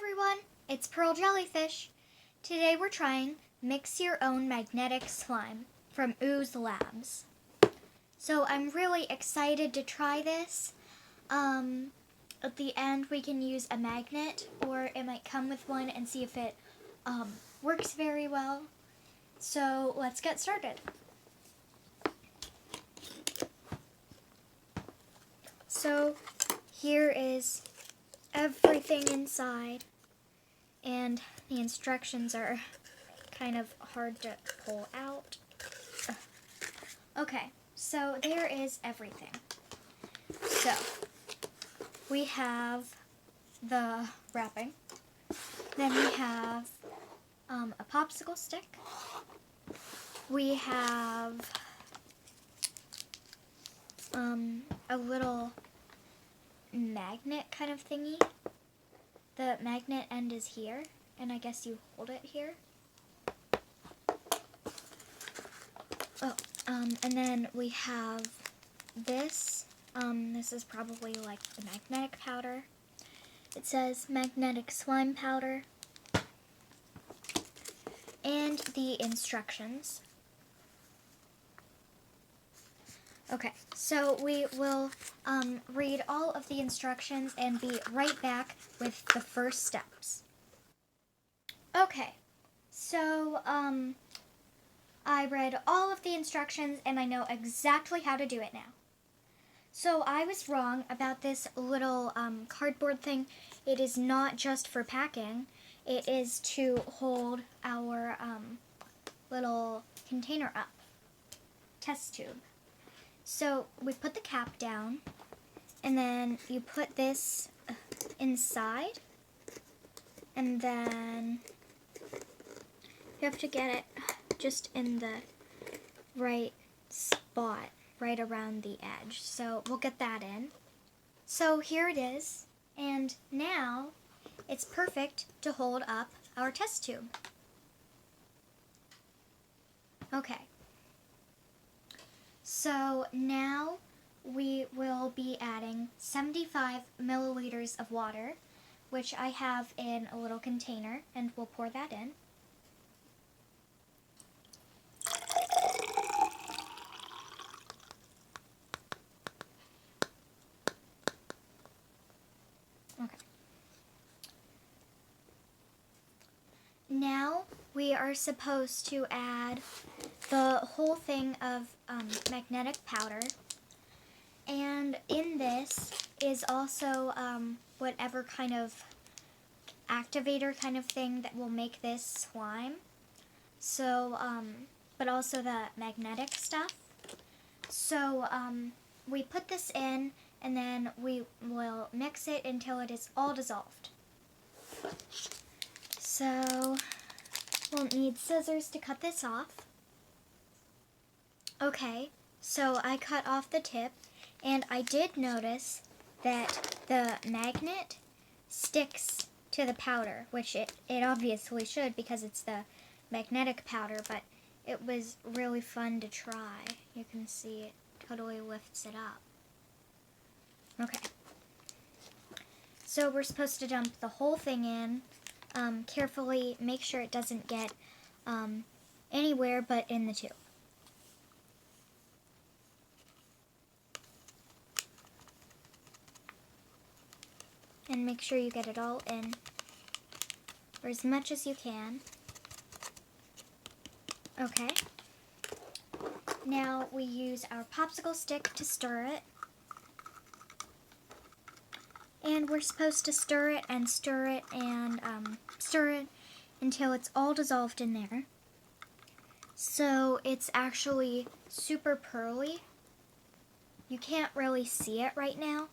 everyone, it's Pearl Jellyfish. Today we're trying Mix Your Own Magnetic Slime from Ooze Labs. So I'm really excited to try this. At the end we can use a magnet, or it might come with one, and see if it works very well. So let's get started. So here is everything inside, and the instructions are kind of hard to pull out. Okay, so there is everything. So we have the wrapping, then we have a popsicle stick, we have a little magnet kind of thingy. The magnet end is here, and I guess you hold it here. And then we have this. This is probably like the magnetic powder. It says magnetic slime powder. And the instructions. Okay, so we will read all of the instructions and be right back with the first steps. Okay, so I read all of the instructions and I know exactly how to do it now. So I was wrong about this little cardboard thing. It is not just for packing. It is to hold our little container up, test tube. So we put the cap down, and then you put this inside, and then you have to get it just in the right spot, right around the edge. So we'll get that in. So here it is, and now it's perfect to hold up our test tube. Okay. So now we will be adding 75 milliliters of water, which I have in a little container, and we'll pour that in. Okay. Now we are supposed to add the whole thing of magnetic powder, and in this is also whatever kind of activator kind of thing that will make this slime. So, but also the magnetic stuff. So we put this in, and then we will mix it until it is all dissolved. So we'll need scissors to cut this off. Okay, so I cut off the tip, and I did notice that the magnet sticks to the powder, which it obviously should because it's the magnetic powder, but it was really fun to try. You can see it totally lifts it up. Okay, so we're supposed to dump the whole thing in. Carefully make sure it doesn't get anywhere but in the tube. And make sure you get it all in, or as much as you can. Okay. Now we use our popsicle stick to stir it. And we're supposed to stir it and stir it and stir it until it's all dissolved in there. So it's actually super pearly. You can't really see it right now,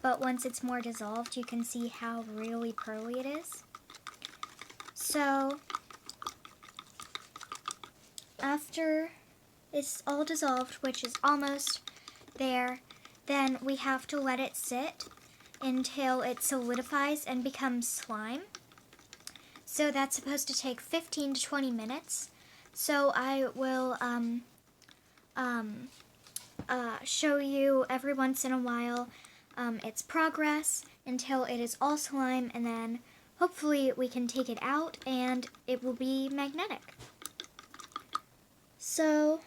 but once it's more dissolved, you can see how really pearly it is. So after it's all dissolved, which is almost there, then we have to let it sit until it solidifies and becomes slime. So that's supposed to take 15 to 20 minutes. So I will show you every once in a while its progress until it is all slime, and then hopefully we can take it out and it will be magnetic. So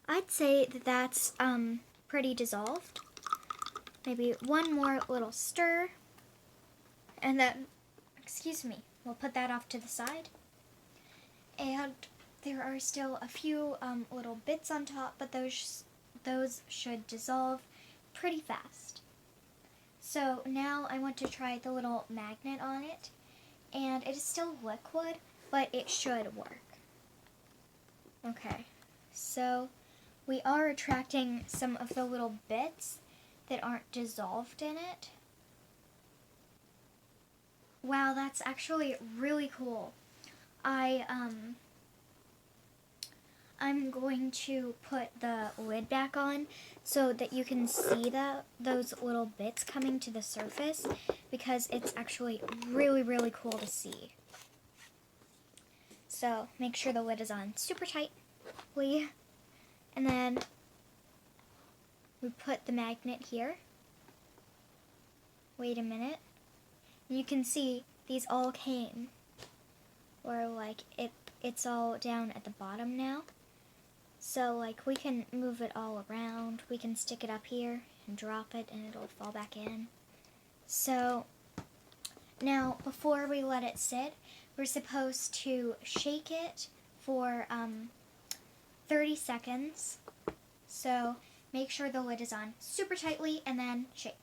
I'd say that that's pretty dissolved. Maybe one more little stir, and then, excuse me, we'll put that off to the side. And there are still a few little bits on top, but those should dissolve pretty fast. So now I want to try the little magnet on it, and it is still liquid, but it should work. Okay, so we are attracting some of the little bits that aren't dissolved in it. Wow, that's actually really cool. I'm going to put the lid back on so that you can see those little bits coming to the surface, because it's actually really, really cool to see. So make sure the lid is on super tightly, and then we put the magnet here. Wait a minute. You can see these all came, or like it's all down at the bottom now. So like we can move it all around. We can stick it up here and drop it and it'll fall back in. So now before we let it sit, we're supposed to shake it for 30 seconds. So make sure the lid is on super tightly and then shake.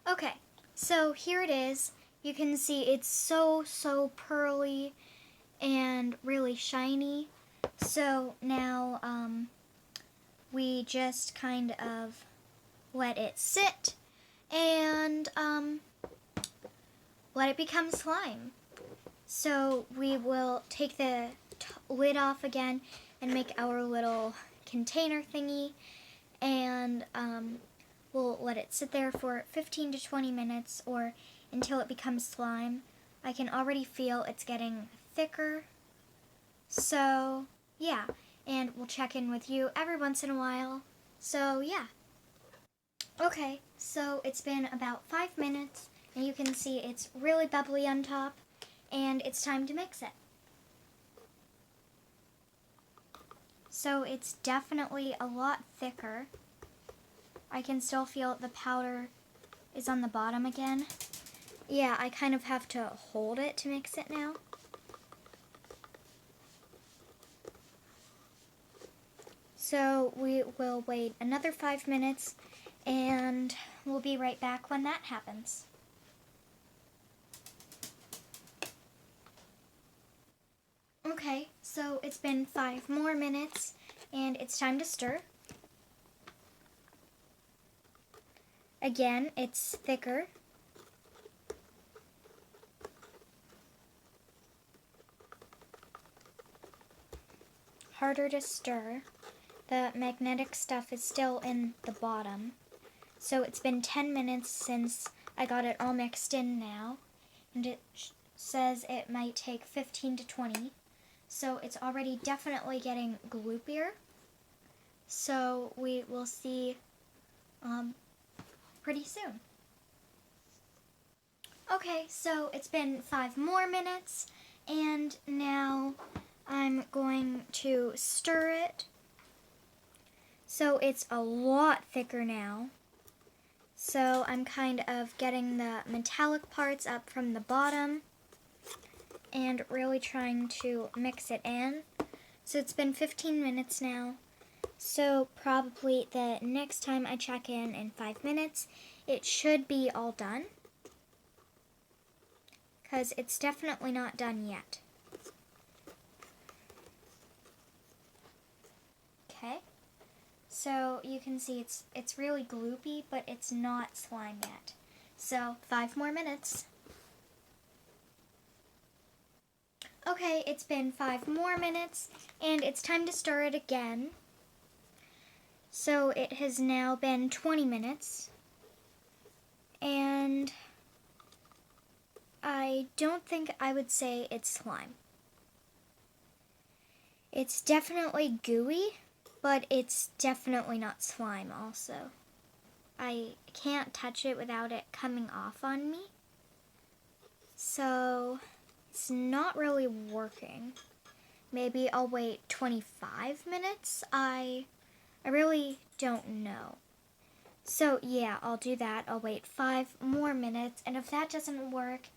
Okay, so here it is. You can see it's so pearly and really shiny. So now we just kind of let it sit and let it become slime. So we will take the lid off again and make our little container thingy, and we'll let it sit there for 15 to 20 minutes or until it becomes slime. I can already feel it's getting thicker. So yeah, and we'll check in with you every once in a while. So yeah. Okay, so it's been about 5 minutes and you can see it's really bubbly on top, and it's time to mix it. So it's definitely a lot thicker. I can still feel the powder is on the bottom again. Yeah, I kind of have to hold it to mix it now. So we will wait another 5 minutes and we'll be right back when that happens. Okay, so it's been 5 more minutes and it's time to stir. Again, it's thicker. Harder to stir. The magnetic stuff is still in the bottom. So it's been 10 minutes since I got it all mixed in now, and it says it might take 15 to 20. So it's already definitely getting gloopier. So we will see pretty soon. Okay, so it's been 5 more minutes, and now I'm going to stir it. So it's a lot thicker now. So I'm kind of getting the metallic parts up from the bottom and really trying to mix it in. So it's been 15 minutes now. So probably the next time I check in 5 minutes, it should be all done, because it's definitely not done yet. Okay, so you can see it's really gloopy, but it's not slime yet. So 5 more minutes. Okay, it's been 5 more minutes, and it's time to stir it again. So it has now been 20 minutes, and I don't think I would say it's slime. It's definitely gooey, but it's definitely not slime also. I can't touch it without it coming off on me. So it's not really working. Maybe I'll wait 25 minutes. I really don't know. So yeah, I'll do that. I'll wait 5 more minutes, and if that doesn't work,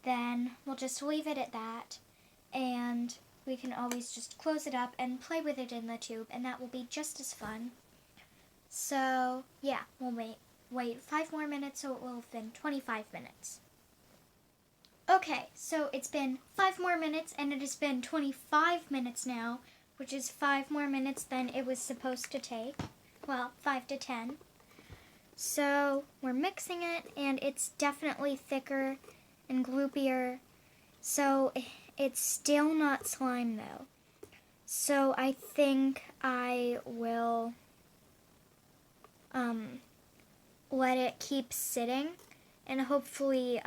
then we'll just leave it at that, and we can always just close it up and play with it in the tube, and that will be just as fun. So yeah, we'll wait 5 more minutes, so it will have been 25 minutes. Okay, so it's been 5 more minutes, and it has been 25 minutes now, which is 5 more minutes than it was supposed to take. Well, 5 to 10. So we're mixing it, and it's definitely thicker and gloopier. So it's still not slime, though. So I think I will let it keep sitting, and hopefully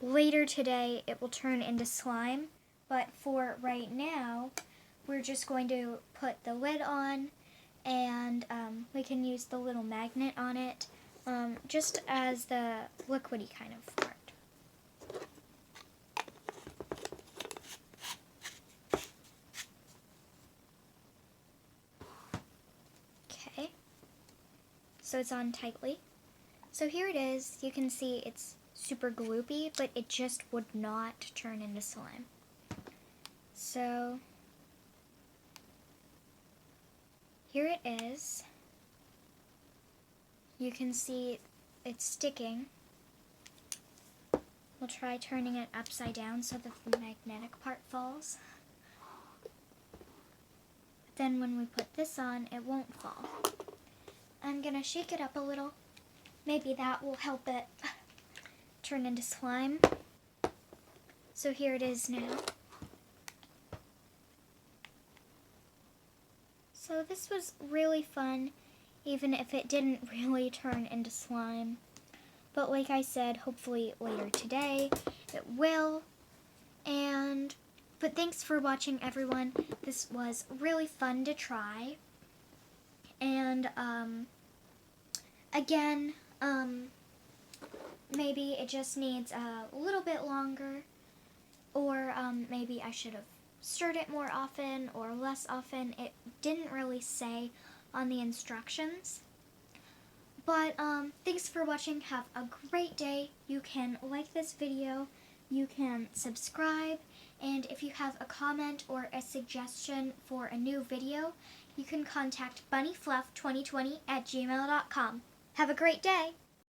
later today it will turn into slime. But for right now, we're just going to put the lid on, and we can use the little magnet on it just as the liquidy kind of part. Okay, so it's on tightly. So here it is. You can see it's super gloopy, but it just would not turn into slime. So here it is. You can see it's sticking. We'll try turning it upside down so that the magnetic part falls. But then when we put this on, it won't fall. I'm gonna shake it up a little. Maybe that will help it turn into slime. So here it is now. So this was really fun, even if it didn't really turn into slime. But like I said, hopefully later today it will. But thanks for watching, everyone. This was really fun to try. And again, maybe it just needs a little bit longer, or maybe I should have stirred it more often or less often. It didn't really say on the instructions. But thanks for watching. Have a great day. You can like this video, you can subscribe, and if you have a comment or a suggestion for a new video, you can contact bunnyfluff2020@gmail.com. Have a great day.